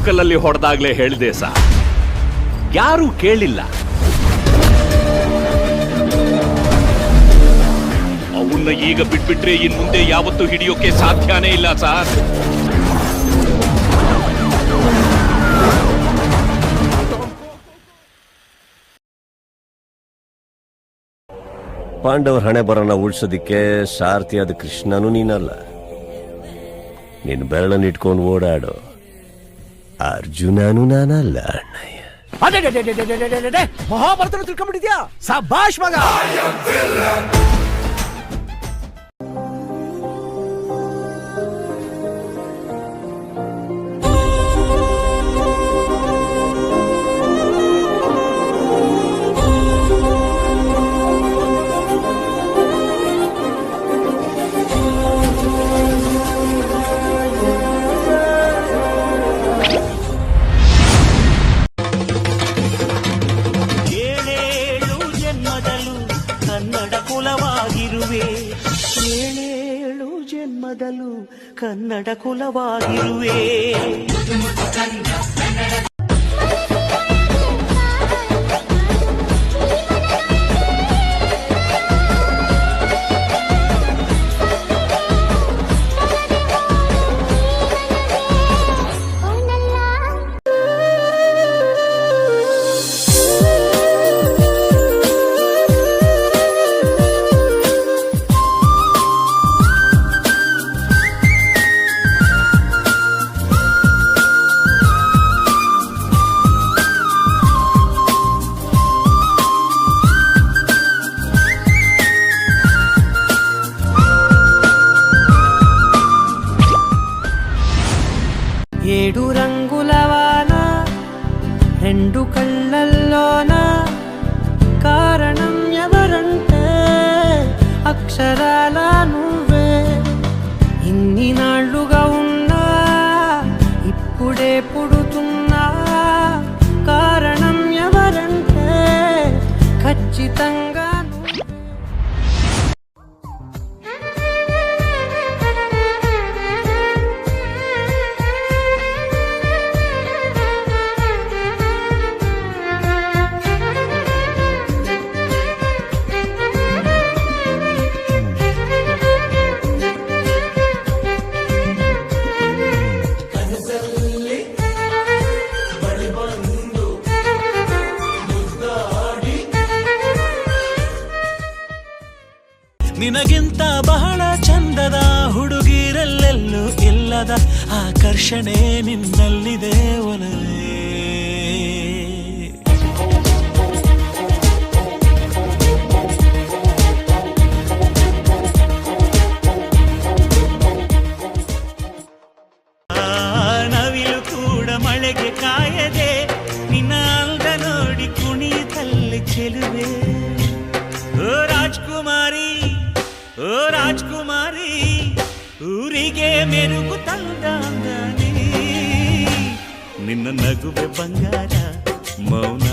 ಲೋಕಲಲ್ಲಿ ಹೊಡೆದಾಗ್ಲೇ ಹೇಳಿದೆ ಸರ್, ಯಾರೂ ಕೇಳಿಲ್ಲ. ಅವನ್ನ ಈಗ ಬಿಟ್ಬಿಟ್ರೆ ಇನ್ ಮುಂದೆ ಯಾವತ್ತೂ ಹಿಡಿಯೋಕೆ ಸಾಧ್ಯನೇ ಇಲ್ಲ ಸರ್. ಪಾಂಡವರ ಹಣೆ ಬರೋಣ ಉಳ್ಸೋದಿಕ್ಕೆ ಸಾರಥಿಯಾದ ಕೃಷ್ಣನೂ ನೀನಲ್ಲ. ನೀನು ಬೆರಳನ್ನು ಇಟ್ಕೊಂಡು ಓಡಾಡೋ ಅರ್ಜುನನೂ ನಾನಲ್ಲ ಅಣ್ಣಯ್ಯ. ಮಹಾಭಾರತ ತಿಳ್ಕೊಂಡ್ಬಿಟ್ಟಿದ್ಯಾ? ಸಭಾಷ್ ಮಗ. ಏಳೇಳು ಜನ್ಮದಲ್ಲೂ ಕನ್ನಡ ಕುಲವಾಗಿರುವೆ. ఏడు రంగులవాన రెండు కళ్ళల్లోన కారణం ఎవరంటే అక్షరాల నువ్వే. ఇన్ని నాళ్ళుగా ఉన్నా ఇప్పుడే పుడుతున్నా కారణం ఎవరంటే ఖచ్చితంగా ನಿನಗಿಂತ ಬಹಳ ಚಂದದ ಹುಡುಗಿರಲ್ಲೆಲ್ಲೂ ಇಲ್ಲದ ಆಕರ್ಷಣೆ ನಿನ್ನಲ್ಲಿದೆ ಒಲವೇ. ನವಿಲು ಕೂಡ ಮಳೆಗೆ ಕಾಯದೆ ನಿನ್ನ ಅಂದ ನೋಡಿ ಕುಣಿತಲ್ಲಿ ಚೆಲುವೆ. ಓ ರಾಜ್ಕುಮಾರಿ, ಓ ರಾಜ್ಕುಮಾರಿ, ಊರಿಗೆ ಮೆರುಗು ತಂದಾನಿ ನಿನ್ನ ನಗುವೆ ಬಂಗಾರ ಮೌನ